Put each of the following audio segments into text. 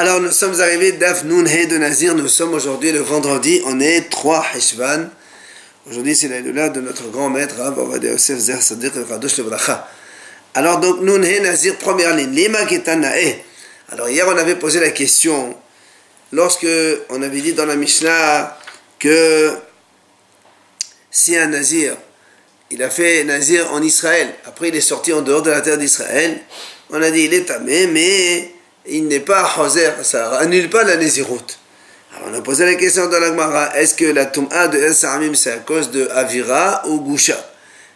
Alors nous sommes arrivés d'Af Nun He de Nazir, nous sommes aujourd'hui le vendredi, on est 3 Heshvan. Aujourd'hui c'est l'Aïloula de notre grand maître Rav Ovadia Yosef Zer Sadiq Kadosh Lebracha. Alors donc Nun He Nazir, première ligne, Lima Ketanae. Alors hier on avait posé la question, lorsque on avait dit dans la Mishnah que si un Nazir, il a fait Nazir en Israël, après il est sorti en dehors de la terre d'Israël, on a dit il est tamé, mais il n'est pas Hoser, ça annule pas la Néziroute. Alors on a posé la question dans la Gemara, est-ce que la Tum'a de El Saramim c'est à cause de Avira ou Gusha?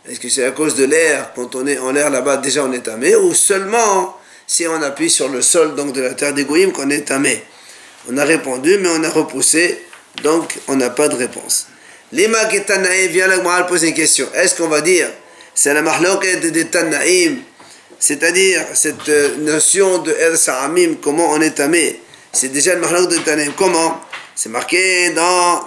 Est-ce que c'est à cause de l'air, quand on est en l'air là-bas déjà on est tamé, ou seulement si on appuie sur le sol donc de la terre des Goïm qu'on est tamé? On a répondu mais on a repoussé, donc on n'a pas de réponse. Lima Ketanaïm, vient la Gemara poser une question, est-ce qu'on va dire c'est la Mahloket des Tanaïm, c'est-à-dire cette notion de El Saramim, comment on est tamé, c'est déjà le Mahlok de Tanaïm. Comment? C'est marqué dans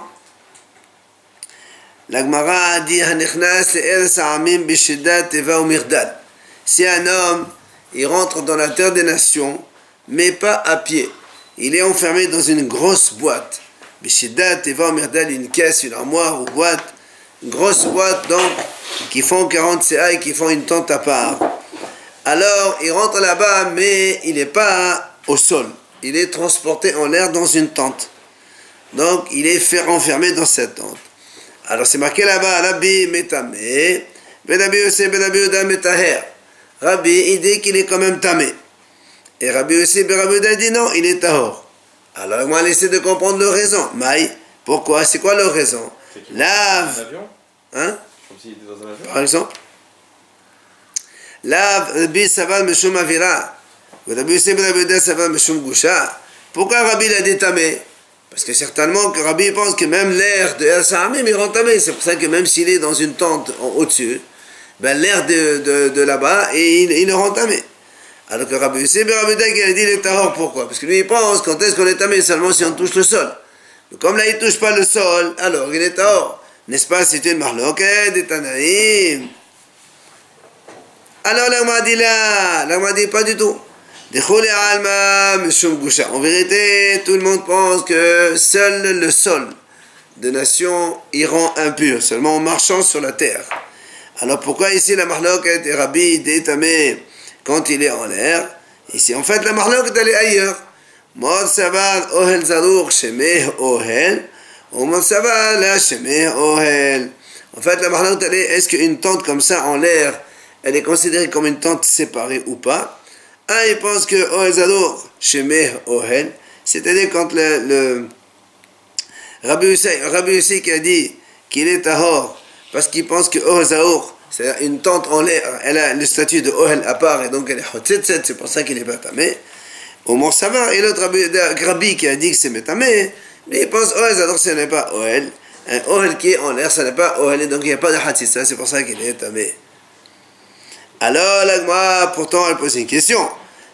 la Gemara dit Hanichnas le El Saramim Bishiddat Teva ou Mirdal. Si un homme il rentre dans la terre des nations, mais pas à pied, il est enfermé dans une grosse boîte, Bishiddat Teva ou Mirdal, une caisse, une armoire ou boîte, une grosse boîte donc qui font 40 CA et qui font une tente à part. Alors, il rentre là-bas, mais il n'est pas au sol. Il est transporté en l'air dans une tente. Donc, il est enfermé dans cette tente. Alors, c'est marqué là-bas, Rabbi Metamé, Rabbi aussi, Rabbi Uda Metaher. Rabbi, il dit qu'il est quand même tamé. Et Rabbi aussi, Rabbi Uda dit non, il est tahor. Alors, on va essayer de comprendre leur raison. Maï, pourquoi? C'est quoi leur raison? Lave. Hein? Comme s'il était dans un avion. Par exemple? Rabbi Saval Meshum Avira, Rabbi Yosef Rabbi Uda Saval Meshum Gusha. Pourquoi Rabbi l'a détamé? Parce que certainement que Rabbi pense que même l'air de El Saramim il rend tamé. C'est pour ça que même s'il est dans une tente au-dessus, ben l'air de là-bas et il le rend tamé. Alors que Rabbi Yosef Rabbi Uda qui a dit il est tahor, pourquoi? Parce que lui il pense quand est-ce qu'on est tamé? Seulement si on touche le sol. Mais comme là il ne touche pas le sol, alors il est tahor. N'est-ce pas? C'est une marloquette des Tanaïm. Alors l'Agma dit là, l'Agma dit pas du tout. En vérité, tout le monde pense que seul le sol de nation y rend impur, seulement en marchant sur la terre. Alors pourquoi ici la marloquette et Rabbi détamé quand il est en l'air? Ici en fait la marloquette elle est ailleurs. Mod savar ohel zarour shemeh ohel, ou mod savar la shemeh ohel. En fait la marloquette elle est, est-ce qu'une tente comme ça en l'air elle est considérée comme une tente séparée ou pas? Un, il pense que Ohel Zadour, Shemeh Ohel, c'est-à-dire quand le Rabbi Yossi qui a dit qu'il est tahor, parce qu'il pense que Ohel Zadour, c'est une tente en l'air, elle a le statut de Ohel à part, et donc elle est Hotzetzet, c'est pour ça qu'il n'est pas tamé. Au Mont Savar, et l'autre Rabbi qui a dit que c'est métamé, mais il pense Ohel Zadour, ce n'est pas Ohel. Un Ohel qui est en l'air, ce n'est pas Ohel, et donc il n'y a pas de Hatzitza, c'est pour ça qu'il est tamé. Alors, l'Agma, pourtant, elle pose une question.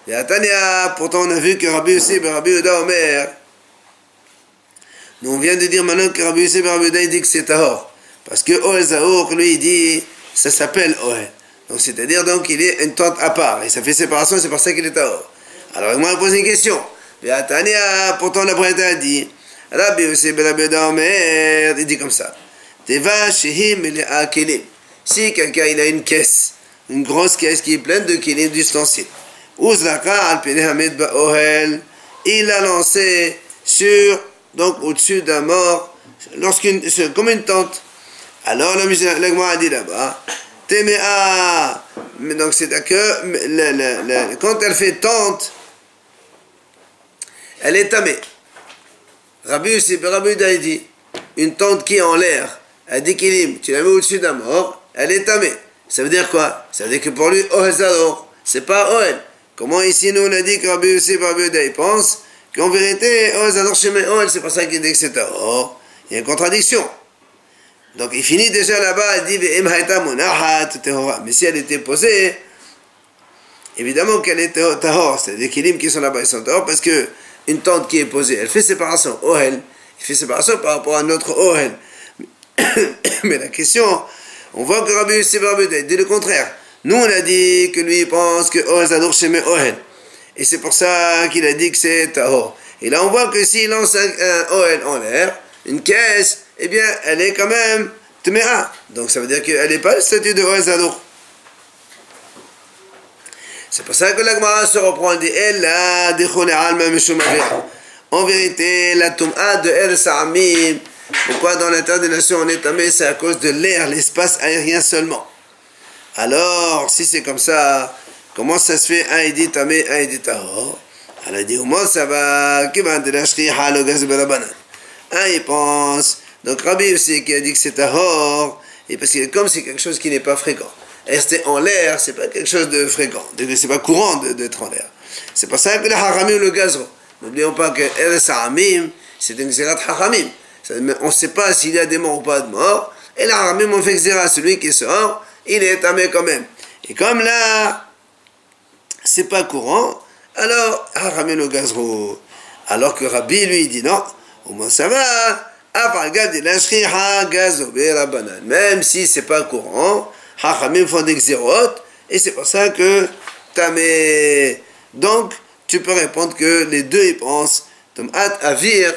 Et à Tania, pourtant, on a vu que Rabbi Yossi et Rabbi Uda Omer. Nous, on vient de dire maintenant que Rabbi Yossi et Rabbi Uda, il dit que c'est Tahor. Parce que Ohel Zahour, lui, il dit, ça s'appelle Ohel. Donc, c'est-à-dire, donc, il est une tente à part. Et ça fait séparation, c'est pour ça qu'il est Tahor. Alors, l'Agma, elle pose une question. Et à Tania, pourtant, la Breta a dit, Rabbi Yossi et Rabbi Uda Omer, il dit comme ça. Teva Shehim le Akelim. Si quelqu'un, il a une caisse, une grosse caisse qui est pleine de kilim d'ustensiles. Il l'a lancé sur, donc au-dessus d'un mort, comme une tente. Alors la Gemara a dit là-bas, donc c'est que quand elle fait tente, elle est tamée. Rabbi Yossi, Rabbi Uda dit, une tente qui est en l'air, à 10 kilim, tu la mets au-dessus d'un mort, elle est tamée. Ça veut dire quoi? Ça veut dire que pour lui, Ohel Zador, c'est pas Ohel. Comment ici nous on a dit que Rabbi Yossi et Rabbi Uda pense qu'en vérité, Ohel Zador Shemeh Ohel, c'est pour ça qu'il dit que c'est Tahor. Il y a une contradiction. Donc il finit déjà là-bas, il dit mais si elle était posée, évidemment qu'elle est Tahor. C'est des kilim qui sont là-bas, ils sont Tahor parce que une tente qui est posée, elle fait séparation. Ohel, il fait séparation par rapport à notre Ohel. Mais la question. On voit que Rabbi Yossi Rabbi Uda dit le contraire. Nous on a dit que lui il pense que Ohel Zadour Shemeh Ohel. Et c'est pour ça qu'il a dit que c'est tahor. Et là, on voit que s'il lance un OL en l'air, une caisse, eh bien, elle est quand même Tmea. Donc, ça veut dire qu'elle n'est pas le statut de OL Zadour. C'est pour ça que la Gemara se reprend et dit en vérité, la Tum'a de El Sa'amim, pourquoi dans la terre des nations on est tamé, c'est à cause de l'air, l'espace aérien seulement. Alors, si c'est comme ça, comment ça se fait un est dit tamé, un est dit tahor? Elle a dit au moins ça va, qui va de la shriha le gaz de la banane. Un il pense, donc Rabbi aussi qui a dit que c'est tahor, et parce que comme c'est quelque chose qui n'est pas fréquent. Rester en l'air, c'est pas quelque chose de fréquent, c'est pas courant d'être en l'air. C'est pour ça que le haramim le gazro. N'oublions pas que El Sa'amim, c'est une xérat haramim. On ne sait pas s'il y a des morts ou pas de morts. Et le haramim, on fait xérat, celui qui sort, il est tamé quand même. Et comme là, c'est pas courant, alors haramim le gazro. Alors que Rabbi lui dit non, au moins ça va. Même si c'est pas courant, Hachamim font des xérot, et c'est pour ça que tamé. Donc, tu peux répondre que les deux ils pensent Tom'at Avir,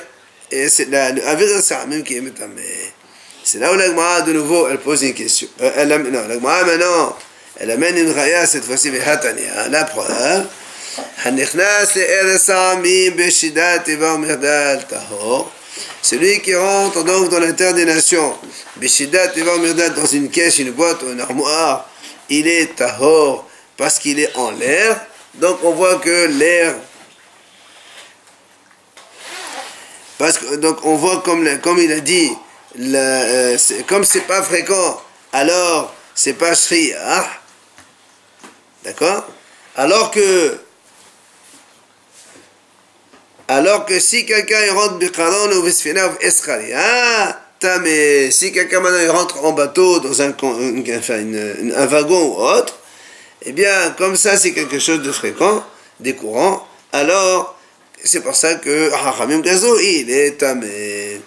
et c'est là, le Avir c'est la même qui est tamé. C'est là où la Gemara de nouveau elle pose une question. La Gemara maintenant, elle amène une raya cette fois-ci, la preuve. Celui qui rentre donc dans la terre des nations, dans une caisse, une boîte ou une armoire, il est tahor parce qu'il est en l'air. Donc on voit que l'air, parce que donc on voit comme il a dit, comme c'est pas fréquent, alors c'est pas shriya, d'accord? Alors que si quelqu'un rentre biqaron ou bisfina ou escharia, mais si quelqu'un maintenant il rentre en bateau dans un wagon ou autre, eh bien comme ça c'est quelque chose de fréquent, des courants, alors c'est pour ça que Hachamim Gazo il est tamé.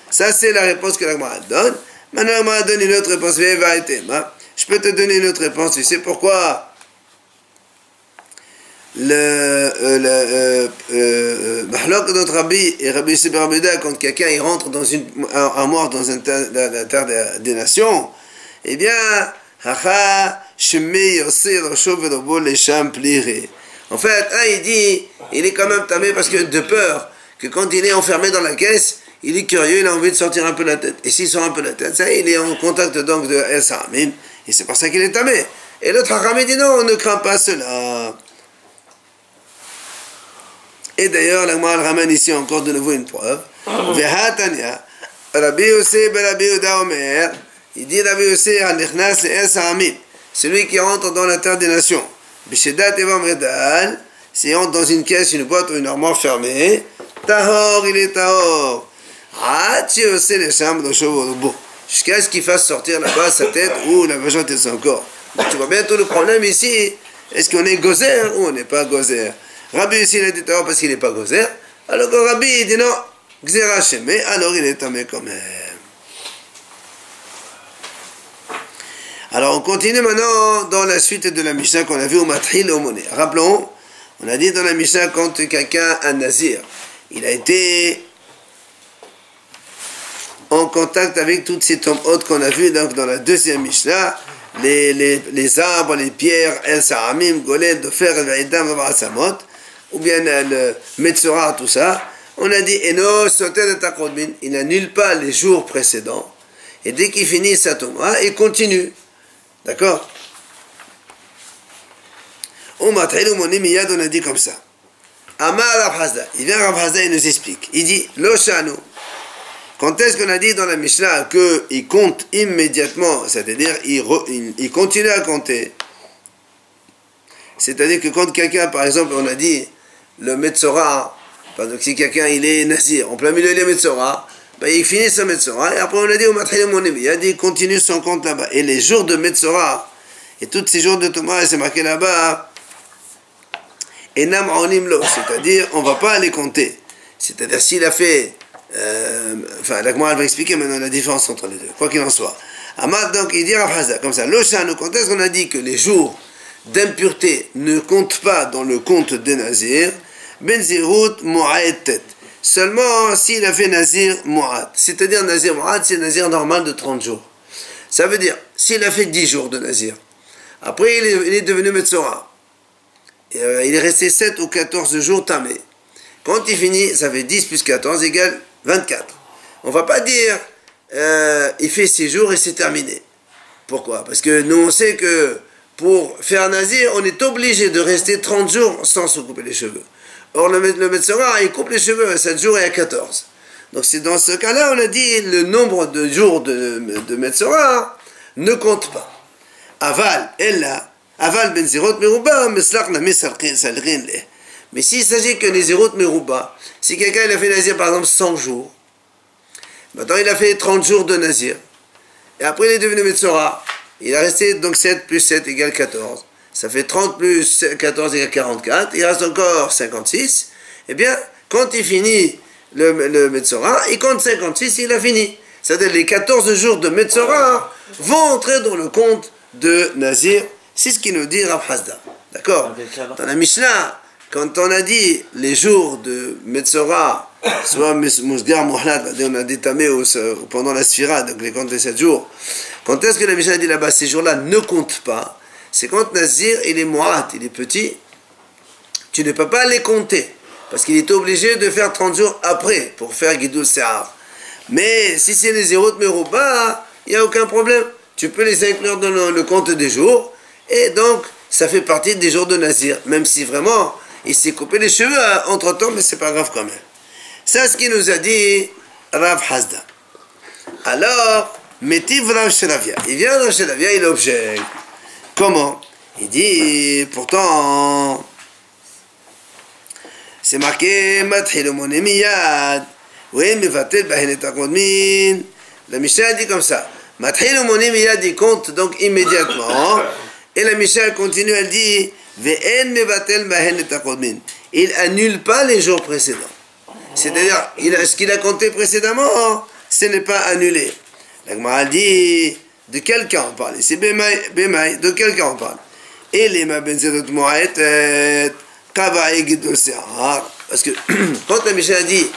Ça c'est la réponse que la Gemara donne. Maintenant la Gemara donne une autre réponse. Je peux te donner une autre réponse. Tu sais pourquoi Mahlok de notre Rabbi et Rabbi Yossi ben Rabbi Yehuda, quand quelqu'un il rentre dans une armoire dans la terre des nations, eh bien Hacha Shemei Yossi Rosho Verobo Lesham Plire. En fait, il dit, il est quand même tamé parce que de peur que quand il est enfermé dans la caisse, il est curieux, il a envie de sortir un peu la tête. Et s'il sort un peu la tête, ça, il est en contact donc de El Sa'amim, et c'est pour ça qu'il est tamé. Et l'autre Hachamim dit non, on ne craint pas cela. Et d'ailleurs, la Gemara ramène ici encore de nouveau une preuve. Vehatania, Rabbi Yossi ben Rabbi Yehuda Omer, il dit Rabbi Yossi Hanichnas El Sa'amim, celui qui rentre dans la terre des nations. Bishedat Evam Redal, s'il rentre dans une caisse, une boîte ou une armoire fermée, Tahor, il est Tahor. Jusqu'à ce qu'il fasse sortir là-bas sa tête ou la vagin de son corps. Donc tu vois bien tout le problème ici. Est-ce qu'on est gozer ou on n'est pas gozer? Rabbi ici il a dit Tahor parce qu'il n'est pas gozer. Alors que Rabbi il dit non, Gzera Shemé, alors il est tamé quand même. Alors on continue maintenant dans la suite de la Mishnah qu'on a vu au Matril au Moné. Rappelons, on a dit dans la Mishnah quand quelqu'un, un nazir, il a été en contact avec toutes ces tombes hautes qu'on a vues donc dans la deuxième Mishnah, les arbres, les pierres, El Sa'amim, Golel, Dofer, Vaïdam, Vasamot, ou bien le Metzora, tout ça, on a dit Eno Soter de Takodmin, il n'annule pas les jours précédents, et dès qu'il finit sa tomba, il continue. D'accord? Au Matril, on a dit comme ça. Amar Rav Hazda, il vient Rav Hazda, il nous explique. Il dit, Lo Shanu. Quand est-ce qu'on a dit dans la Mishnah qu'il compte immédiatement, c'est-à-dire il continue à compter. C'est-à-dire que quand quelqu'un, par exemple, on a dit, le Metzora, donc si quelqu'un il est nazir, en plein milieu des Metzora, ben, il finit sa Metzora, et après on a dit au Matril, il a dit, il continue son compte là-bas. Et les jours de Metzora, et tous ces jours de Thomas, c'est marqué là-bas, Enam Onim Lo, c'est-à-dire, on ne va pas les compter. C'est-à-dire, s'il a fait, enfin, la Gemara va expliquer maintenant la différence entre les deux, quoi qu'il en soit. Amad, donc, il dit Rav Hazda, comme ça, Lo Shanu, quand est-ce qu'on a dit que les jours d'impureté ne compte pas dans le compte des Nazirs, Benzirut Mu'aetet. Seulement s'il a fait Nazir Mu'ad. C'est-à-dire Nazir Mu'ad, c'est Nazir normal de 30 jours. Ça veut dire, s'il a fait 10 jours de Nazir, après il est devenu Metzora, il est resté 7 ou 14 jours tamé. Quand il finit, ça fait 10 plus 14 égale 24. On ne va pas dire, il fait 6 jours et c'est terminé. Pourquoi? Parce que nous on sait que pour faire Nazir, on est obligé de rester 30 jours sans se couper les cheveux. Or, le Metzora, il coupe les cheveux à 7 jours et à 14. Donc, c'est dans ce cas-là, on a dit, le nombre de jours de Metzora ne compte pas. Aval, Ella, Aval ben Zirot Meruba, Meslach na Mesarkin Salrin. Mais s'il s'agit que les Zirot Meruba, si quelqu'un il a fait Nazir, par exemple, 100 jours, maintenant il a fait 30 jours de Nazir, et après il est devenu Metzora, il a resté donc 7 plus 7 égale 14. Ça fait 30 plus 14 égale 44, il reste encore 56. Eh bien, quand il finit le Metzora, il compte 56, il a fini. C'est-à-dire les 14 jours de Metzora vont entrer dans le compte de Nazir. C'est ce qu'il nous dit Rav Hasda. D'accord? Dans la Mishnah, quand on a dit les jours de Metzora, soit Musgar Mohlad, on a détamé pendant la Sphira, donc les comptes des 7 jours. Quand est-ce que la Mishnah dit là-bas, ces jours-là ne comptent pas? C'est quand Nazir, il est Mu'at, il est petit, tu ne peux pas les compter, parce qu'il est obligé de faire 30 jours après, pour faire Gidul Se'ar. Mais si c'est les Zerot Meruba, il n'y a aucun problème. Tu peux les inclure dans le compte des jours, et donc, ça fait partie des jours de Nazir, même si vraiment, il s'est coupé les cheveux entre-temps, mais c'est pas grave quand même. C'est ce qu'il nous a dit Rav Hasda. Alors, Metiv Rav Shelavia. Il vient Rav Shelavia, il objecte. Comment? Il dit, pourtant, c'est marqué, Mathil Mone Miyad, oui, Mevatel Bahenet Akodmin. La Mishnah dit comme ça, Mathil Mone Miyad, il compte donc immédiatement, et la Mishnah continue, elle dit, Ve'en Mevatel Bahenet Akodmin. Il annule pas les jours précédents. C'est-à-dire, ce qu'il a compté précédemment, ce n'est pas annulé. La Gemara dit, de quel cas on parle? C'est Bemaï, de quel cas on parle? Et les Mabenzerot Moaet, Kavaï Gidol Se'ar. Parce que quand la Mishnah dit,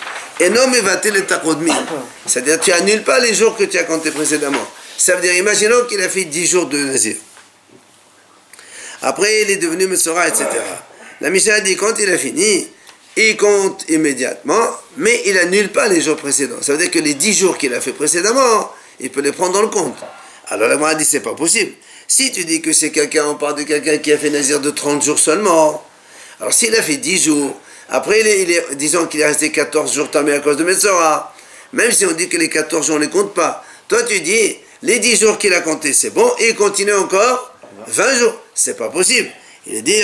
Enom Mevatel et Takodmin, c'est-à-dire tu annules pas les jours que tu as comptés précédemment. Ça veut dire, imaginons qu'il a fait 10 jours de Nazir. Après, il est devenu Metzora, etc. La Mishnah dit, quand il a fini, il compte immédiatement, mais il annule pas les jours précédents. Ça veut dire que les 10 jours qu'il a fait précédemment, il peut les prendre dans le compte. Alors la Gemara dit, c'est pas possible. Si tu dis que c'est quelqu'un, on parle de quelqu'un qui a fait Nazir de 30 jours seulement, alors s'il a fait 10 jours, après disons qu'il est resté 14 jours tamé à cause de Metzora, même si on dit que les 14 jours on ne les compte pas, toi tu dis, les 10 jours qu'il a compté c'est bon, et il continue encore 20 jours. C'est pas possible. Il est dit,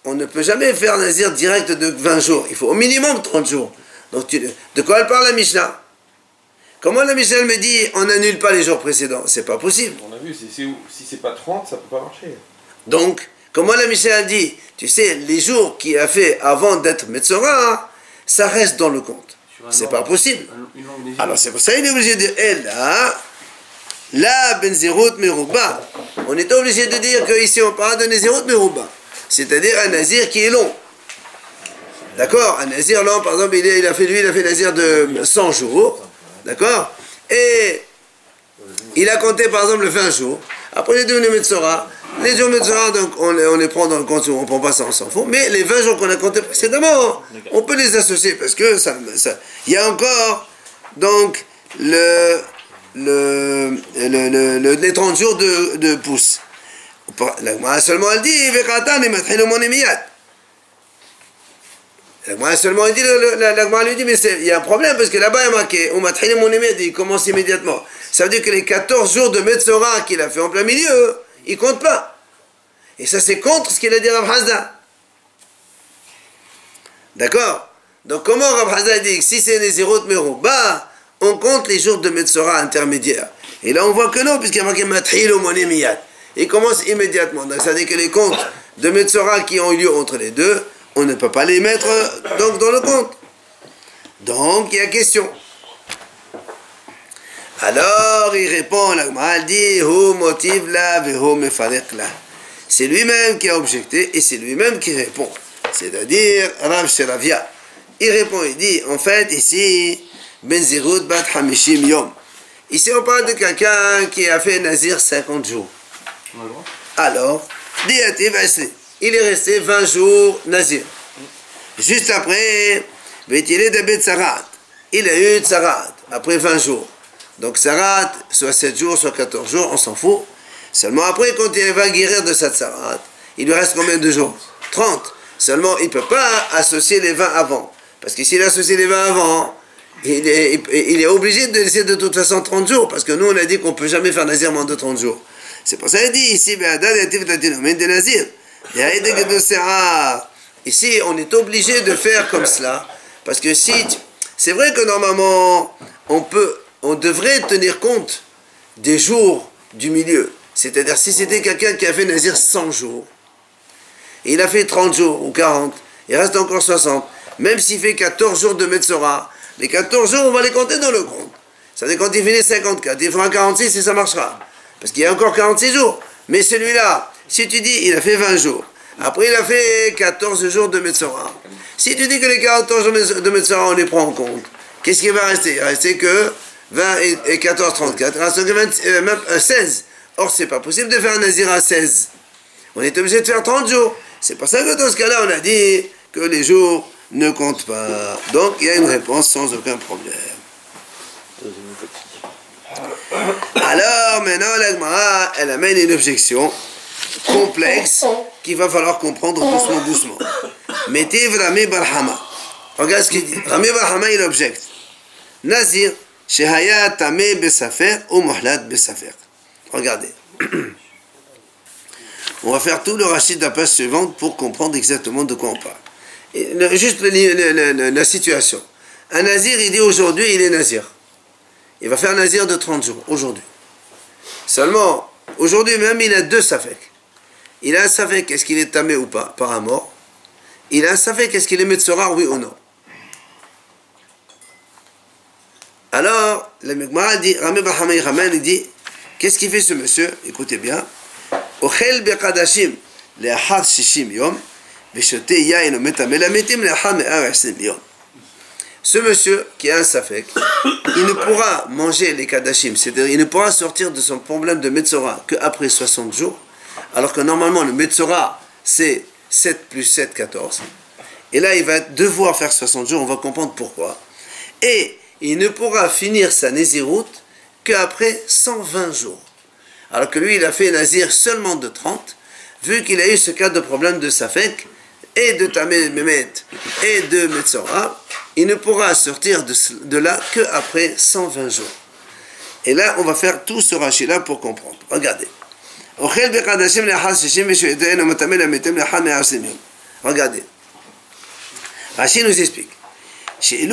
on ne peut jamais faire Nazir direct de 20 jours. Il faut au minimum 30 jours. Donc de quoi elle parle la Mishnah? Comment la Mishnah me dit, on n'annule pas les jours précédents? C'est pas possible. On a vu, si c'est pas 30, ça peut pas marcher. Donc, comment la Mishnah dit, tu sais, les jours qu'il a fait avant d'être Metzora, ça reste dans le compte. C'est pas possible. Alors c'est pour ça qu'il est obligé de dire, la Benzerot Meruba. On est obligé de dire qu'ici on parle de Nazirot Meruba. C'est-à-dire un Nazir qui est long. D'accord? Un Nazir long, par exemple, il a fait Nazir de 100 jours. D'accord? Et il a compté par exemple le 20 jours. Après il est devenu Metzora. Les jours Metzora, donc on les prend dans le compte, on ne prend pas ça, on s'en fout. Mais les 20 jours qu'on a comptés précédemment, on peut les associer parce que il y a encore donc les 30 jours de pouce. Seulement elle dit, seulement il dit, la lui dit, mais il y a un problème parce que là-bas il y a marqué, il commence immédiatement. Ça veut dire que les 14 jours de Metzora qu'il a fait en plein milieu, il ne compte pas. Et ça c'est contre ce qu'il a dit Rav Hasda. D'accord? Donc comment Rav Hasda dit que si c'est les Zerot Meruba, on compte les jours de Metzora intermédiaires. Et là on voit que non, puisqu'il y a marqué Mathil ou Monemiyat. Il commence immédiatement. Donc ça veut dire que les comptes de Metzora qui ont eu lieu entre les deux, on ne peut pas les mettre donc dans le compte. Donc il y a question. Alors il répond, la Gemara dit, Hu motiv la vehu mefarek la. C'est lui-même qui a objecté et c'est lui-même qui répond. C'est-à-dire, Rav Sheravia. Il répond, il dit, en fait, ici, Ben Zirut Bat Hamishim Yom. Ici, on parle de quelqu'un qui a fait Nazir 50 jours. Alors, il est resté 20 jours Nazir. Juste après, il est de Betzarat. Il a eu Tzarat après 20 jours. Donc, Tzarat, soit 7 jours, soit 14 jours, on s'en fout. Seulement après, quand il va guérir de sa Tzarat, il lui reste combien de jours? 30. Seulement, il ne peut pas associer les 20 avant. Parce que s'il associe les 20 avant, il est obligé de laisser de toute façon 30 jours. Parce que nous, on a dit qu'on ne peut jamais faire Nazir moins de 30 jours. C'est pour ça qu'il dit ici, ici, on est obligé de faire comme cela. Parce que si, c'est vrai que normalement, on devrait tenir compte des jours du milieu. C'est-à-dire, si c'était quelqu'un qui a fait Nazir 100 jours, et il a fait 30 jours ou 40, il reste encore 60. Même s'il fait 14 jours de Metzora, les 14 jours, on va les compter dans le compte. Ça veut dire quand il finit 54, il fera 46 et ça marchera. Parce qu'il y a encore 46 jours. Mais celui-là, si tu dis, il a fait 20 jours. Après, il a fait 14 jours de Metzora. Si tu dis que les 14 jours de Metzora, on les prend en compte, qu'est-ce qui va rester? Il va rester que 20 et 14, 34. Il reste que même 16. Or, c'est pas possible de faire un Nazir à 16. On est obligé de faire 30 jours. C'est pour ça que dans ce cas-là, on a dit que les jours ne comptent pas. Donc, il y a une réponse sans aucun problème. Alors, maintenant, la Gemara, elle amène une objection complexe qu'il va falloir comprendre doucement. Mettez Rami Barhama. Regarde ce qu'il dit. Rami Barhama, il objecte. Nazir, Shehaya Tameh Besafer ou Mohlat Besafer. Regardez. On va faire tout le rachid de la page suivante pour comprendre exactement de quoi on parle. Juste la situation. Un nazir, il dit aujourd'hui, il est nazir. Il va faire un nazir de 30 jours, aujourd'hui. Seulement, aujourd'hui même, il a deux safek. Il a un safek, est-ce qu'il est tamé ou pas, par un mort. Il a un safek, est-ce qu'il est metzora, oui ou non. Alors, le Megmara dit, Rami Bahamay Raman, il dit, qu'est-ce qu'il fait ce monsieur? Écoutez bien. Ochel beqadashim le'achar shishim yom v'shote yain u'metameh lametim le'achar me'ar 20 yom. Ce monsieur qui a un safek, il ne pourra manger les kadashim, c'est-à-dire il ne pourra sortir de son problème de metzora qu'après 60 jours, alors que normalement le metzora c'est 7 plus 7, 14. Et là il va devoir faire 60 jours, on va comprendre pourquoi. Et il ne pourra finir sa nézirout qu'après 120 jours. Alors que lui, il a fait nazir seulement de 30, vu qu'il a eu ce cas de problème de safek, et de tamé mémet, et de metzora, il ne pourra sortir de là qu'après 120 jours. Et là, on va faire tout ce rachis-là pour comprendre. Regardez. Regardez. Rachid nous explique. Si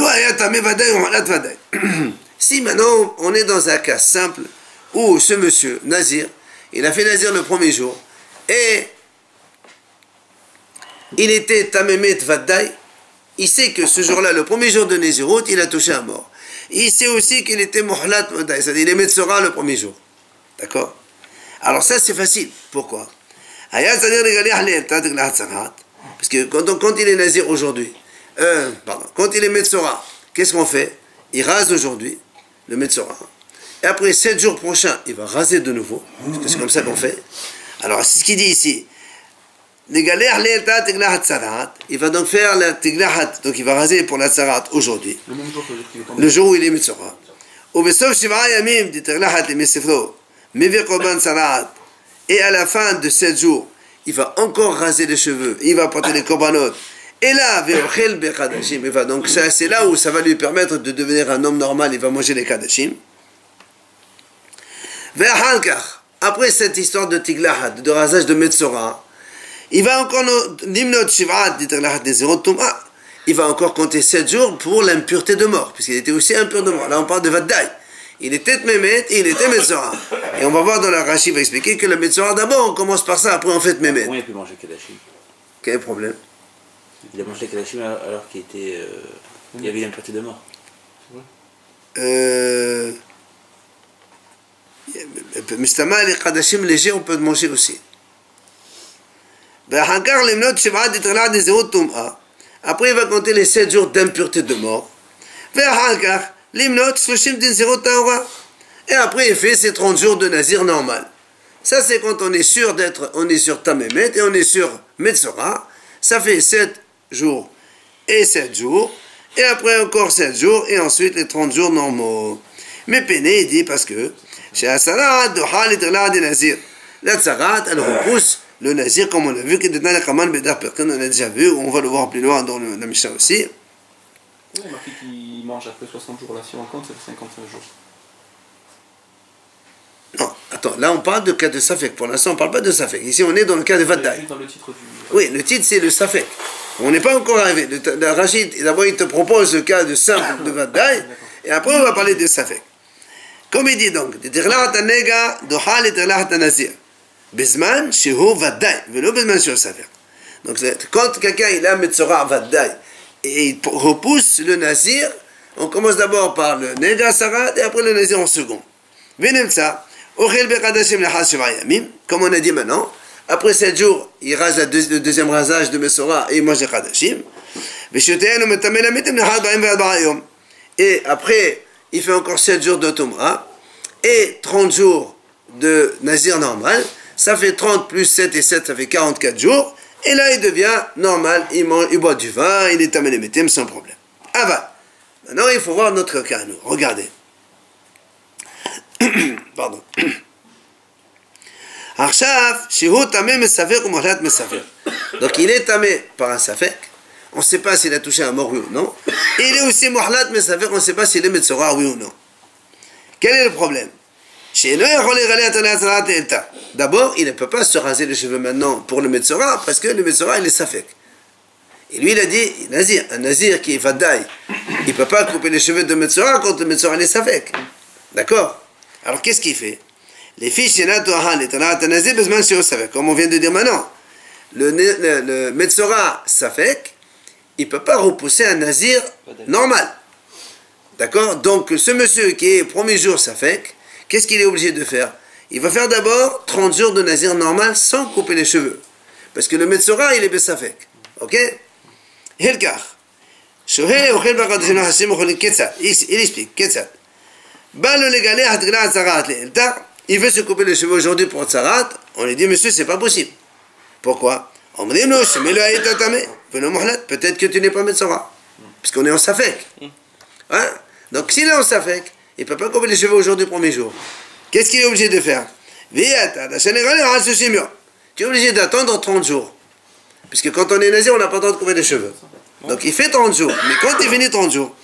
maintenant on est dans un cas simple où ce monsieur, Nazir, il a fait Nazir le premier jour et il était Tamemet Vaddaï, il sait que ce jour-là, le premier jour de Nézirut, il a touché un mort. Il sait aussi qu'il était Mohlat Vaddaï, c'est-à-dire il est Metzora le premier jour. D'accord? Alors ça c'est facile. Pourquoi? Parce que quand il est Nazir aujourd'hui, quand il est Metzora, qu'est-ce qu'on fait? Il rase aujourd'hui, le Metzora. Et après 7 jours prochains, il va raser de nouveau. Parce que c'est comme ça qu'on fait. Alors, c'est ce qu'il dit ici. Il va donc faire la tiglahat. Donc, il va raser pour la tsarat aujourd'hui. Le jour où il est Metzora. Et à la fin de 7 jours, il va encore raser les cheveux. Il va porter les korbanot. Et là, donc c'est là où ça va lui permettre de devenir un homme normal, il va manger les kadashim. Après cette histoire de tiglahat, de rasage de metzora, il va encore il va encore compter 7 jours pour l'impureté de mort, puisqu'il était aussi impur de mort. Là on parle de vaddaï. Il était mémet et il était metzora. Et on va voir dans la Rashi, va expliquer que le metzora d'abord on commence par ça, après on fait mémet. Comment il a pu manger kadashim? Quel problème? Il a mangé Kadashim alors qu'il était, il y avait une partie de mort. Mustama, les Kadashim légers, on peut manger aussi. Après, il va compter les 7 jours d'impureté de mort. Et après, il fait ses 30 jours de nazir normal. Ça, c'est quand on est sûr Tamémet et on est sur Metzora. Ça fait 7 jours et 7 jours. Et après, encore 7 jours. Et ensuite, les 30 jours normaux. Mais Péné, il dit parce que chez Asarat, de Halit de Nazir. La Tsarat, elle repousse le Nazir, comme on l'a vu, on a déjà vu, on va le voir plus loin dans la Mishnah aussi. Oui, on a marqué qu'il mange après 60 jours. Là, si on compte, ça fait 55 jours. Non, attends, là on parle de cas de Safek. Pour l'instant, on ne parle pas de Safek. Ici, on est dans le cas de Vaddaï. Dans le titre du... Oui, le titre, c'est le Safek. On n'est pas encore arrivé. Le Rachid, d'abord, il te propose le cas de simple de Vaddaï, et après, on va parler de Safek. Comme il dit donc, de Tirlahat Nega, de Hal et Tirlahat Nazir. Bezman, Shehu Vaddaï, velo Bezman Shehu Safek. Donc, quand quelqu'un il a Metzora Vaddaï, et il repousse le Nazir, on commence d'abord par le Nega Sarat, et après le Nazir en second. Venem ça. Comme on a dit maintenant, après 7 jours, il rase le deuxième rasage de Metzora et il mange les Chadashim. Et après, il fait encore 7 jours de Tumra et 30 jours de Nazir normal. Ça fait 30 plus 7 et 7, ça fait 44 jours. Et là, il devient normal, il boit du vin, il est Tamélémétim sans problème. Aval. Maintenant, il faut voir notre cas, nous. Regardez. Pardon. Donc il est tamé par un safek. On ne sait pas s'il a touché un mort, oui ou non. Et il est aussi muhlat mesafek, on ne sait pas s'il est metzora, oui ou non. Quel est le problème? D'abord, il ne peut pas se raser les cheveux maintenant pour le metzora, parce que le metzora, il est safek. Et lui, il a dit, un nazir qui est vaddaï, il ne peut pas couper les cheveux de metzora quand le metzora, il est safek. D'accord? Alors qu'est-ce qu'il fait? Les filles, comme on vient de dire maintenant, le Metzora Safek, il ne peut pas repousser un nazir normal. D'accord? Donc ce monsieur qui est premier jour Safek, qu'est-ce qu'il est obligé de faire? Il va faire d'abord 30 jours de nazir normal sans couper les cheveux. Parce que le Metzora, il est Besafek. Ok? Helkar. Il explique. Ketzat. Il veut se couper les cheveux aujourd'hui pour Tsarat. On lui dit, monsieur, c'est pas possible. Pourquoi? On me dit, non, peut-être que tu n'es pas Metzora. Puisqu'on est en Safek. Hein? Donc, s'il est en Safek, il ne peut pas couper les cheveux aujourd'hui, premier jour. Qu'est-ce qu'il est obligé de faire? Tu es obligé d'attendre 30 jours. Puisque quand on est nazir, on n'a pas le droit de couper les cheveux. Donc, il fait 30 jours. Mais quand il finit 30 jours,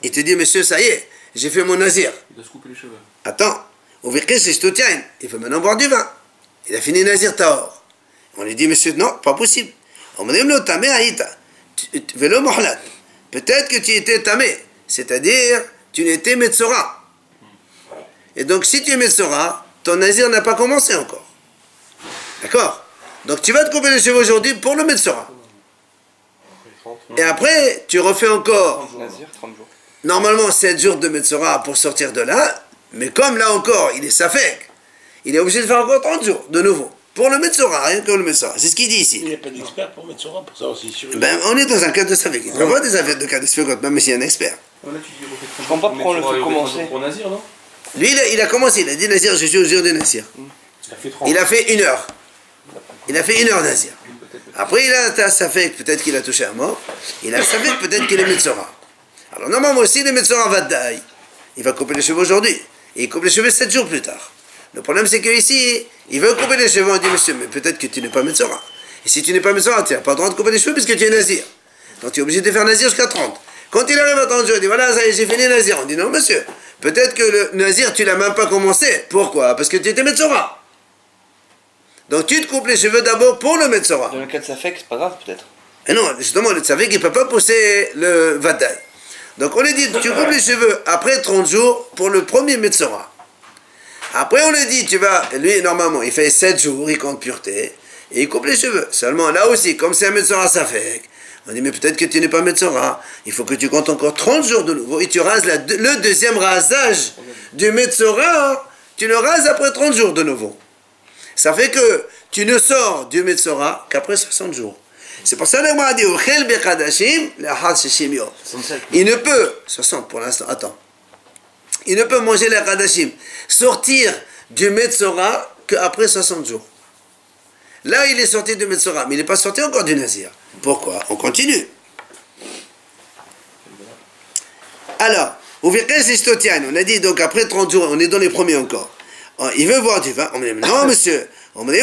il te dit, monsieur, ça y est, j'ai fait mon nazir. Il doit se couper les cheveux. Attends, il faut maintenant boire du vin. Il a fini nazir tahor. On lui dit, monsieur, non, pas possible. On me dit, peut-être que tu étais tamé, c'est-à-dire, tu n'étais metzora. Et donc, si tu es metzora, ton nazir n'a pas commencé encore. D'accord? Donc, tu vas te couper les cheveux aujourd'hui pour le metzora. Et après, tu refais encore. Nazir, 30 jours. Normalement 7 jours de Metzora pour sortir de là, mais comme là encore il est Safek, il est obligé de faire encore 30 jours de nouveau. Pour le Metzora, rien que le Metzora. C'est ce qu'il dit ici. Il n'y a pas d'expert pour Metzora, pour ça aussi. Ben, on est dans un cas de Safek. Il ne peut pas des affaires de cas de Safek, même s'il y a un expert. Là, tu dis, Je comprends pas pourquoi on le fait commencer. Pour Nazir, non? Lui, il a commencé, il a dit Nazir, je suis au jour de Nazir. Il a fait 30. Il a fait 1 heure. Il a fait 1 heure Nazir. Après, il a Safek, peut-être qu'il a touché un mort. Il a Safek, peut-être qu'il est Metzora. Alors normalement aussi, le Metzora Vaddaï, il va couper les cheveux aujourd'hui. Et il coupe les cheveux 7 jours plus tard. Le problème c'est qu'ici, il veut couper les cheveux. On dit, monsieur, mais peut-être que tu n'es pas Metzora. Et si tu n'es pas Metzora, tu n'as pas le droit de couper les cheveux puisque tu es Nazir. Donc tu es obligé de faire Nazir jusqu'à 30. Quand il arrive à 30 jours, il dit, voilà, ça y est, j'ai fini Nazir. On dit, non monsieur, peut-être que le Nazir, tu l'as même pas commencé. Pourquoi? Parce que tu étais Metzora. Donc tu te coupes les cheveux d'abord pour le Metzora. Dans le cas de Safek, c'est pas grave peut-être. Et non, justement, le Safek, il ne peut pas pousser le Vaddaï. Donc on lui dit, tu coupes les cheveux après 30 jours pour le premier Metzora. Après on lui dit, lui normalement il fait 7 jours, il compte pureté, et il coupe les cheveux. Seulement là aussi, comme c'est un Metzora Safek, on dit, mais peut-être que tu n'es pas Metzora, il faut que tu comptes encore 30 jours de nouveau, et tu rases le deuxième rasage du Metzora, tu le rases après 30 jours de nouveau. Ça fait que tu ne sors du Metzora qu'après 60 jours. C'est pour ça que l'Agmara dit il ne peut, 60 pour l'instant, attends. Il ne peut manger les Kadashim, sortir du Metzora qu'après 60 jours. Là, il est sorti du Metzora, mais il n'est pas sorti encore du Nazir. Pourquoi? On continue. Alors, on a dit donc après 30 jours, on est dans les premiers encore. Il veut boire du vin. On me dit non, monsieur. On me dit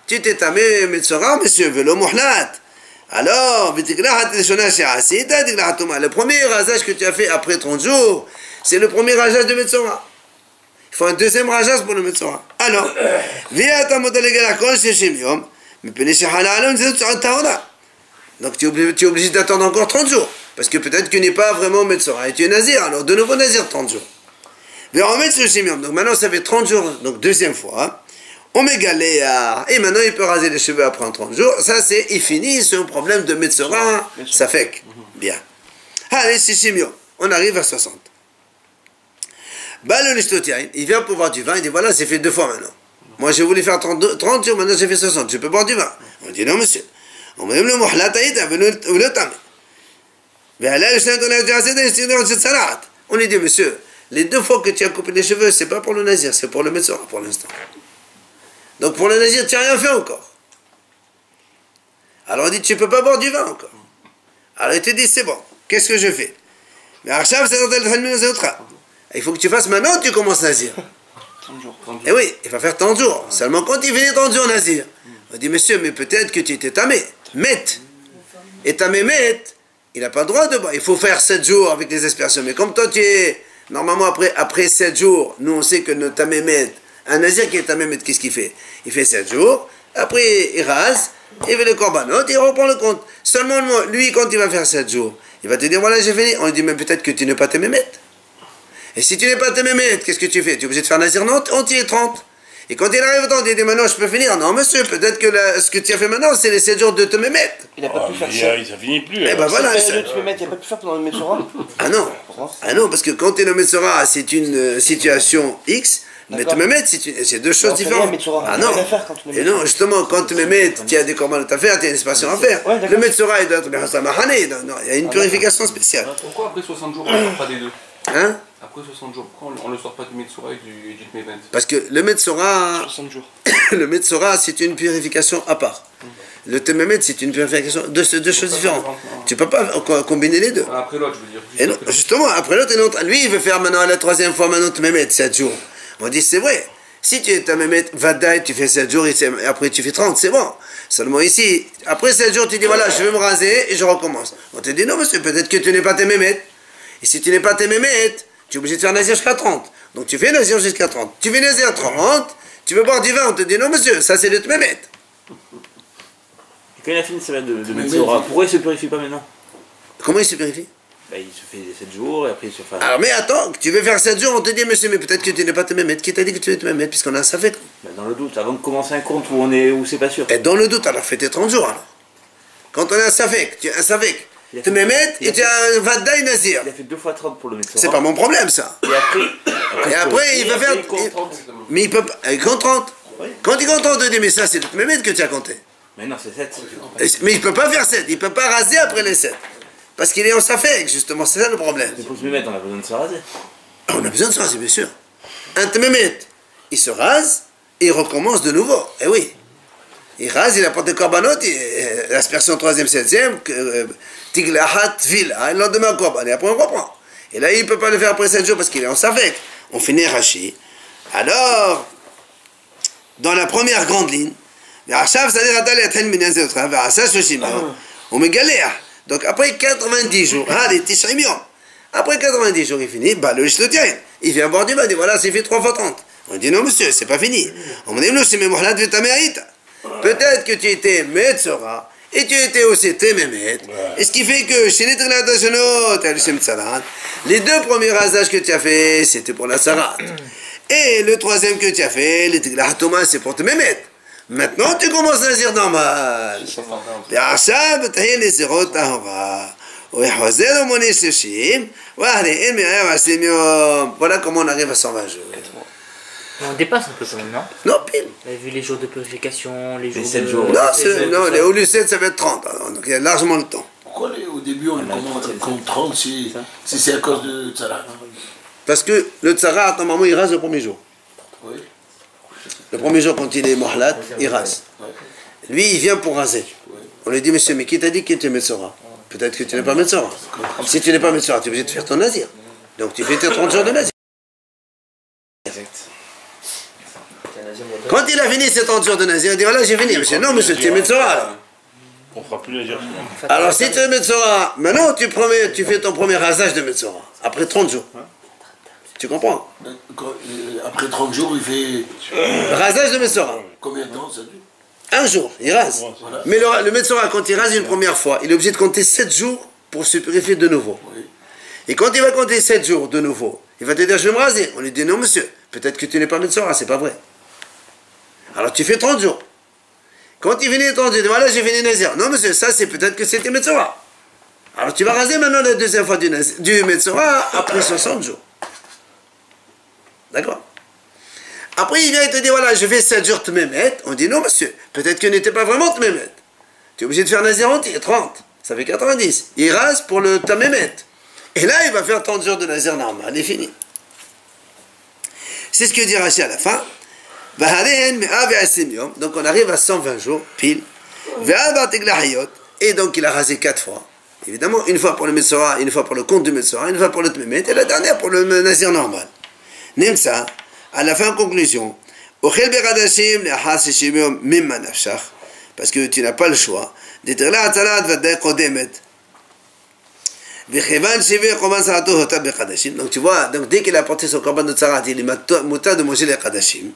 tu t'es tamé Metzora, monsieur, velo muhlat. Alors, le premier rasage que tu as fait après 30 jours, c'est le premier rasage de Metzora. Il faut un deuxième rasage pour le Metzora. Alors, donc tu es obligé d'attendre encore 30 jours. Parce que peut-être que tu n'es pas vraiment Metzora et tu es Nazir. Alors, de nouveau Nazir 30 jours. Donc maintenant, ça fait 30 jours, donc deuxième fois. On m'égalait et maintenant il peut raser les cheveux après 30 jours. Ça, il finit sur un problème de Metzora. Ça fait que. Bien. Allez, on arrive à 60. Il vient pour boire du vin. Il dit voilà, c'est fait 2 fois maintenant. Moi, j'ai voulu faire 30 jours, maintenant j'ai fait 60. Je peux boire du vin. On dit non, monsieur. On me dit le muhlat on lui dit monsieur, les 2 fois que tu as coupé les cheveux, c'est pas pour le Nazir, c'est pour le Metzora pour l'instant. Donc pour le Nazir, tu n'as rien fait encore. Alors on dit, tu ne peux pas boire du vin encore. Alors il te dit, c'est bon, qu'est-ce que je fais? Mais il faut que tu fasses maintenant, tu commences Nazir. 30 jours. Et oui, il va faire 30 jours. Seulement quand il finit 30 jours Nazir, on dit, monsieur, mais peut-être que tu étais tamé, met. Et tamé, met, il n'a pas le droit de boire. Il faut faire 7 jours avec les aspersions. Mais comme toi, tu es, normalement après 7 jours, nous on sait que notre tamé, met, un Nazir qui est tamé, met, qu'est-ce qu'il fait? Il fait 7 jours, après il rase, il fait le korbanot, il reprend le compte. Seulement lui, quand il va faire 7 jours, il va te dire, voilà, j'ai fini. On lui dit, mais peut-être que tu n'es pas tamé, met. Et si tu n'es pas tamé, met, qu'est-ce que tu fais? Tu es obligé de faire Nazir entier 30. Et quand il arrive au temps, il dit maintenant je peux finir. Non monsieur, peut-être que ce que tu as fait maintenant, c'est les 7 jours de te mémettre. Il n'a pas pu faire ça. Ça finit plus. Eh ben voilà. Il n'a pas pu faire pendant le Metzora. Ah non. Ah non, parce que quand tu es le Metzora, c'est une situation X. Mais te mémettre, c'est 2 choses différentes. Ah non. Et non, justement, quand tu mémettes, tu as des commandes à faire, tu as une expression à faire. Le Metzora, il doit être bien Mahane. Non, il y a une purification spéciale. Pourquoi après 60 jours, on ne sort pas des deux? Hein? Après 60 jours, pourquoi on ne le sort pas du Metzora et du Tmevet? Parce que le Metzora, 60 jours. le Metzora, c'est une purification à part. Le Tememet, c'est une purification de 2 choses différentes. Tu ne peux pas combiner les deux. Après l'autre, je veux dire. Et non, justement, après l'autre, lui, il veut faire maintenant la 3e fois, maintenant Tememet, 7 jours. On dit, c'est vrai. Si tu es Tememet, Vadaï, tu fais 7 jours, et après tu fais 30, c'est bon. Seulement ici, après 7 jours, tu dis, voilà, je vais me raser et je recommence. On te dit, non, monsieur, peut-être que tu n'es pas Tememet. Et si tu n'es pas Tememet, tu es obligé de faire Nazir jusqu'à 30. Donc tu fais Nazir jusqu'à 30. Tu fais Nazir 30, tu veux boire du vin, on te dit non monsieur, ça c'est le Tmemet. Quand il a fini sa semaine de Metzora, pourquoi il ne se purifie pas maintenant? Comment il se purifie? Bah, il se fait 7 jours et après il se fait... Alors mais attends, tu veux faire 7 jours, on te dit monsieur, mais peut-être que tu n'es pas Tmemet. Qui t'a dit que tu es Tmemet puisqu'on a un safek? Bah, dans le doute, avant de commencer un compte où c'est pas sûr. Et dans le doute, alors fais tes 30 jours alors. Quand on a un safek, tu as un safek. Tmemet et tu as un Vadaï Nazir. Il a fait 2 fois 30 pour le Metzora. C'est pas mon problème ça. Et après il va faire... Mais il peut pas... Il compte 30. Quand il compte 30, il dit mais ça c'est le Tmemet que tu as compté. Mais non, c'est 7. Mais il ne peut pas faire 7, il ne peut pas raser après les 7. Parce qu'il est en safek, justement, c'est ça le problème. Mais pour se mettre, on a besoin de se raser. On a besoin de se raser, bien sûr. Un Tmemet, il se rase et il recommence de nouveau. Eh oui. Il rase, il apporte des korbanot, l'aspersion 3e, 7e, tiglahat, vila, et le lendemain korban, et après on reprend. Et là, il ne peut pas le faire après 7 jours parce qu'il est en safek. On finit Rashi. Alors, dans la première grande ligne, on me galère. Donc après 90 jours, après 90 jours, il finit, bah le tient. Il vient boire du vin, il dit voilà, c'est fait 3 fois 30. On dit non monsieur, c'est pas fini. On me dit non, c'est mémoire de ta mérite. Peut-être que tu étais Metzora et tu étais aussi Tememet. Et ce qui fait que chez les les 2 premiers rasages que tu as fait, c'était pour la Sarat. Et le 3e que tu as fait, les Thomas, c'est pour Tememet. Maintenant, tu commences à dire normal. Voilà comment on arrive à 120 jours. On dépasse un peu quand même, non? Non, pile. On a vu les jours de purification, les jours 7 de... jours. Non, au lieu de 7, ça va être 30. Alors, donc il y a largement le temps. Pourquoi au début on compte 30 si c'est à cause de Tzara? Parce que le tzara, normalement, il rase le premier jour. Oui. Le premier jour, quand il est mohlat, il rase. Lui, il vient pour raser. On lui dit, monsieur, mais qui t'a dit que tu es Metzora? Peut-être que tu n'es pas Metzora. Si tu n'es pas Metzora, tu es obligé de faire ton nazir. Donc tu fais tes 30 jours de nazir. Quand il a fini ses 30 jours de nazir, il dit, voilà, j'ai fini. Monsieur, non, monsieur, tu es Metzora. On fera plus la Alors si tu es Metzora, maintenant tu fais ton premier rasage de Metzora. Après 30 jours. Tu comprends? Après 30 jours, il fait Rasage de Metzora. combien de temps ça dure? Un jour, il rase. Voilà. Mais le Metzora, quand il rase une première fois, il est obligé de compter 7 jours pour se purifier de nouveau. Oui. Et quand il va compter 7 jours de nouveau, il va te dire, je vais me raser. On lui dit, non monsieur, peut-être que tu n'es pas Metzora, c'est pas vrai. Alors tu fais 30 jours. Quand il finit 30 jours, il dit, voilà, j'ai fini Nazir. Non monsieur, ça c'est peut-être que c'était Metzora. Alors tu vas raser maintenant la deuxième fois du Metzora après 60 jours. D'accord? Après, il vient et te dit, voilà, je fais 7 jours Tmemet. On dit, non, monsieur, peut-être que n'était pas vraiment Tmemet. Tu es obligé de faire Nazir entier, 30. Ça fait 90. Il rase pour le Tamemet. Et là, il va faire 30 jours de Nazir normal. Il est fini. C'est ce que dit Rashi à la fin. Donc, on arrive à 120 jours, pile. Et donc, il a rasé 4 fois. Évidemment, une fois pour le Metzora, une fois pour le compte du Metzora, une fois pour le Tmemet, et la dernière pour le Nazir normal. Nimsa. À la fin, conclusion. Parce que tu n'as pas le choix. Donc tu vois, donc dès qu'il a porté son korban de tzarat, il est mutar de manger les kadashim.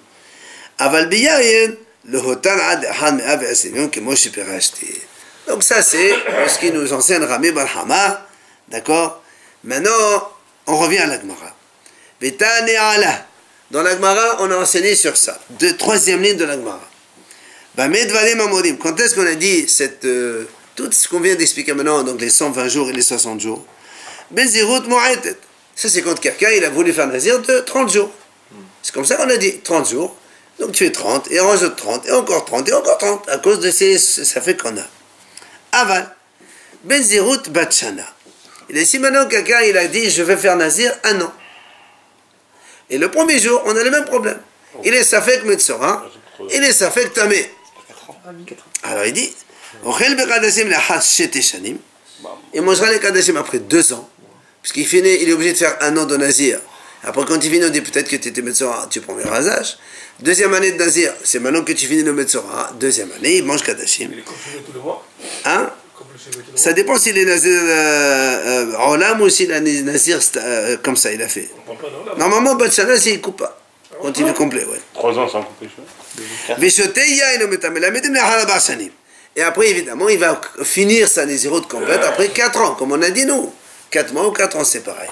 Aval biyayin, le hotan ad han me'av et asimion que Moshe peut racheter. Donc ça c'est ce qui nous enseigne Rami Bar Hama. D'accord? Maintenant, on revient à la Gemara. Betane ala. Dans la Gemara, on a enseigné sur ça. Troisième ligne de la Gemara. Quand est-ce qu'on a dit tout ce qu'on vient d'expliquer maintenant, donc les 120 jours et les 60 jours? Ça c'est quand quelqu'un il a voulu faire Nazir de 30 jours. C'est comme ça qu'on a dit 30 jours. Donc tu fais 30, et on rajoute 30, et encore 30, et encore 30. À cause de ça fait qu'on a. Aval. Benzirut Batshana. Il est si maintenant quelqu'un il a dit je vais faire Nazir un an. Et le premier jour, on a le même problème. Il est Safek Metzora, il est Safek Tamé. Alors il dit, il mangera les Kadashim après 2 ans, puisqu'il finit, il est obligé de faire un an de Nazir. Après quand il finit, on dit peut-être que tu étais Metzora, tu prends le rasage. Deuxième année de Nazir, c'est maintenant que tu finis le Metzora. Deuxième année, il mange Kadashim. Il est confirmé tous les mois. Hein? Ça dépend s'il est Nazir Olam ou s'il est Nazir comme ça, il a fait. Normalement, Batshana, il ne coupe pas. Quand il est complet, ouais. 3 ans sans couper. Et après, évidemment, il va finir sa Nézirut complète après 4 ans, comme on a dit nous. 4 mois ou 4 ans, c'est pareil.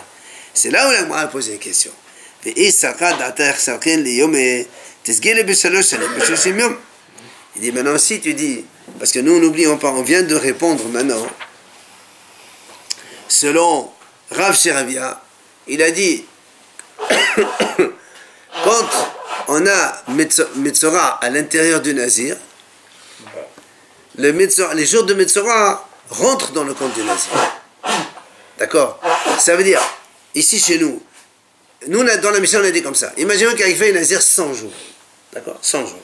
C'est là où la a posé une question. Il dit maintenant, si tu dis, parce que nous n'oublions pas, on vient de répondre maintenant, selon Rav Sheravia, il a dit, quand on a Metzora à l'intérieur du Nazir, les jours de Metzora rentrent dans le compte du Nazir. D'accord? Ça veut dire, ici chez nous, dans la mission on a dit comme ça, imaginons qu'il fait un Nazir 100 jours. D'accord? 100 jours.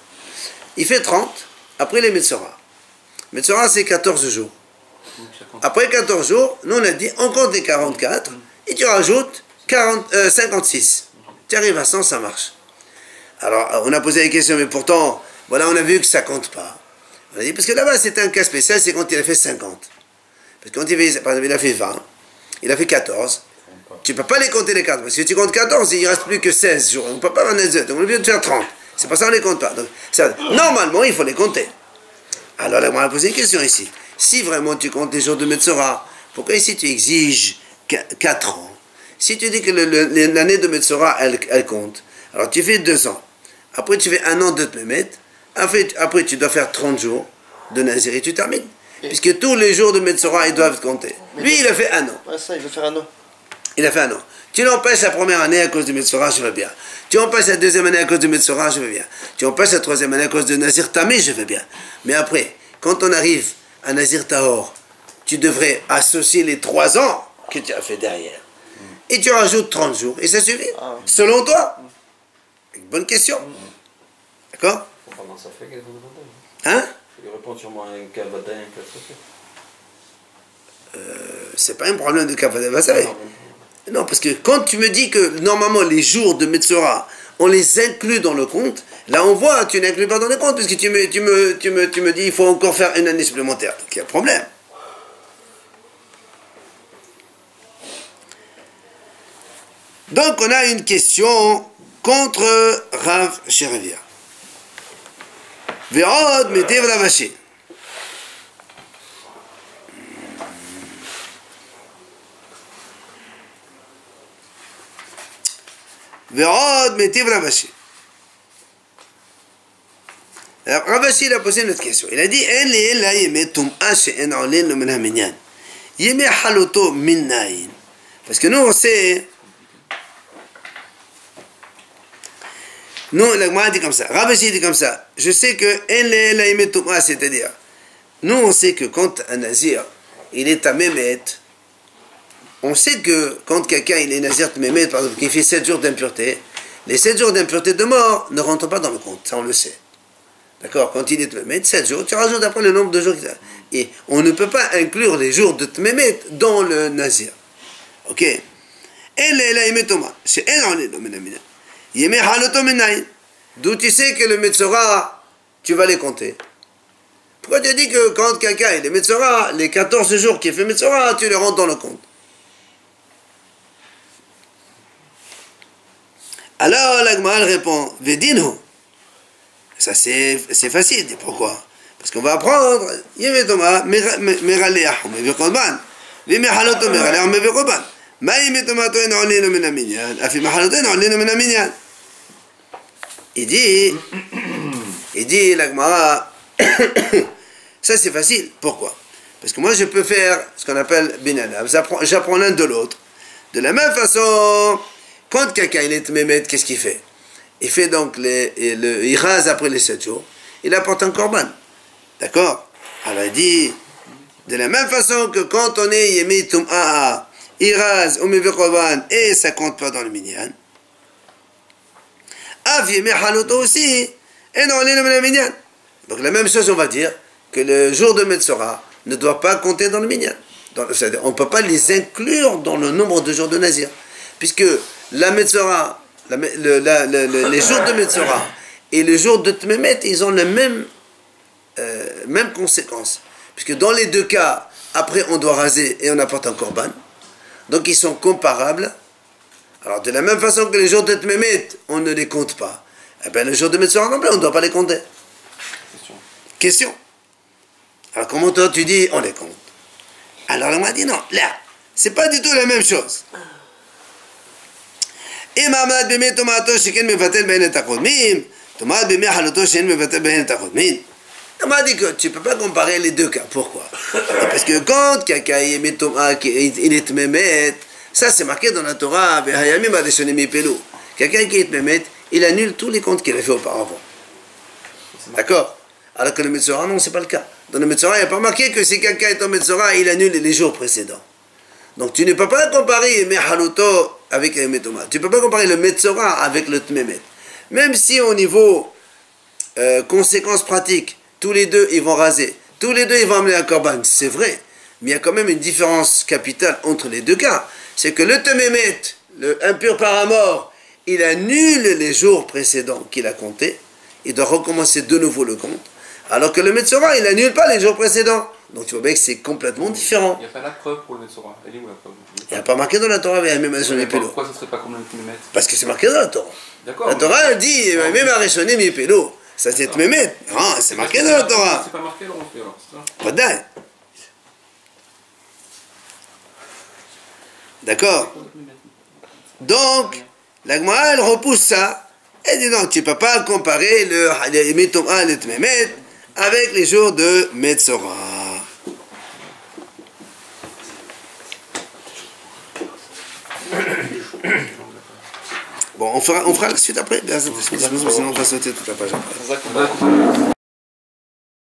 Il fait 30, après les Metzora. Metzora c'est 14 jours. Après 14 jours, nous on a dit, on compte les 44, et tu rajoutes 56. Tu arrives à 100, ça marche. Alors, on a posé la question, mais pourtant, voilà, on a vu que ça compte pas. On a dit, parce que là-bas, c'est un cas spécial, c'est quand il a fait 50. Parce que quand par exemple, il a fait 20, il a fait 14, tu ne peux pas les compter les 4, parce que si tu comptes 14, il ne reste plus que 16 jours. On ne peut pas avoir 2, donc on est obligé de faire 30. C'est pour ça qu'on ne les compte pas. Donc, normalement, il faut les compter. Alors là, on a posé une question ici. Si vraiment tu comptes les jours de Metzora, pourquoi ici tu exiges 4 ans? Si tu dis que l'année de Metzora, elle compte, alors tu fais 2 ans. Après tu fais 1 an de Tmemet. Après tu dois faire 30 jours de Nazir et tu termines. Puisque tous les jours de Metzora, ils doivent compter. Lui, il a fait 1 an. Ouais, ça, il veut faire un an. Il a fait un an. Tu l'empêches la première année à cause du Metzora, je veux bien. Tu empêches la deuxième année à cause du Metzora, je veux bien. Tu empêches la troisième année à cause de Nazir Tamé, je veux bien. Mais après, quand on arrive à Nazir Tahor, tu devrais associer les 3 ans que tu as fait derrière. Et tu rajoutes 30 jours, et ça suffit. Selon toi. Une bonne question. D'accord? Comment ça fait qu'elles vont demander? Hein? Il répond sûrement à un Kavada et un Kavada. C'est pas un problème de Kavada Vassari. Non, parce que quand tu me dis que normalement les jours de Metzora, on les inclut dans le compte, là on voit, tu n'inclus pas dans le compte, puisque tu me dis il faut encore faire une année supplémentaire. Donc il y a un problème. Donc on a une question contre Rav Sheravia. Ve'od metev ravashi. Ve'od metev ravashi. Alors Ravashi il a posé une autre question. Il a dit en le'ela yemet tum'a she'en olen lo min haminyan. Yemet haloto min na'in. Parce que nous on sait. Nous, la Gemara dit comme ça, Ravashi dit comme ça, je sais que c'est-à-dire, nous on sait que quand un nazir, il est à Mehmet, on sait que quand quelqu'un il est nazir de Mehmet, par exemple, qu'il fait 7 jours d'impureté, les 7 jours d'impureté de mort ne rentrent pas dans le compte, ça on le sait. D'accord? Quand il est de Mehmet, 7 jours, tu rajoutes après le nombre de jours qu'il a. Et on ne peut pas inclure les jours de Mehmet dans le nazir. Ok? D'où tu sais que le Metzora, tu vas les compter. Pourquoi tu as dit que quand quelqu'un est Metzora, les 14 jours qu'il fait Metzora, tu les rentres dans le compte? Alors la Gemara répond, Vedinu. Ça c'est facile, pourquoi? Parce qu'on va apprendre, Yemetoma, Meraleach, Mevekorban, Vemehaloto, Meraleach, Mevekorban. Ma Yemetomato en olino menaminyan, Afi Mahaloto en olino menaminyan. Il dit, la Gemara, ça c'est facile. Pourquoi? Parce que moi je peux faire ce qu'on appelle binanab. J'apprends l'un de l'autre. De la même façon, quand quelqu'un il est mémet, qu'est-ce qu'il fait? Il fait donc, il rase après les 7 jours, il apporte un korban. D'accord? Alors il dit, de la même façon que quand on est yemi tum'a, il rase, on met korban, et ça compte pas dans le minyan. Aussi, donc la même chose on va dire que le jour de Metzora ne doit pas compter dans le minyan. On ne peut pas les inclure dans le nombre de jours de Nazir, puisque la Metzora, les jours de Metzora et les jours de Tmemet, ils ont la même conséquence, puisque dans les deux cas, après on doit raser et on apporte un korban, donc ils sont comparables. Alors, de la même façon que les jours de Tmemet, on ne les compte pas. Eh bien, les jours de Metzora non plus, on ne doit pas les compter. Question. Alors, comment toi tu dis, on les compte? Alors, on m'a dit non, là, c'est pas du tout la même chose. On m'a dit que tu ne peux pas comparer les deux cas. Pourquoi? Parce que quand quelqu'un il est Tmemet, ça, c'est marqué dans la Torah. Quelqu'un qui est Mehmet, il annule tous les comptes qu'il a fait auparavant. D'accord? Alors que le Metzora, non, c'est pas le cas. Dans le Metzora, il n'y a pas marqué que si quelqu'un est en Metzora, il annule les jours précédents. Donc tu ne peux pas comparer Mehaluto avec le Metoma. Tu ne peux pas comparer le Metzora avec le Tmemet. Même si au niveau conséquences pratiques, tous les deux, ils vont raser. Tous les deux, ils vont amener un korban. C'est vrai. Mais il y a quand même une différence capitale entre les deux cas. C'est que le Temémet, le impur par la mort, il annule les jours précédents qu'il a comptés, il doit recommencer de nouveau le compte, alors que le Metzora, il n'annule pas les jours précédents. Donc tu vois bien que c'est complètement différent. Il n'y a pas la preuve pour le Metzora. Elle est où la preuve? Il n'y a pas marqué dans la Torah, mais même pourquoi ça ne serait pas comme le Tmemet? Parce que c'est marqué dans la Torah. D'accord. La Torah, elle dit, même à Réchoné, mi pélo. Ça c'est Tmemet. Non, c'est marqué dans la Torah. C'est pas marqué dans le Torah, c'est ça? Pas d'ail. D'accord? Donc, la Gemara, elle repousse ça. Elle dit non, tu ne peux pas comparer le Metom'a, le Tmemet avec les jours de Metzora. fera la suite après. Sinon on va sauter toute la page après.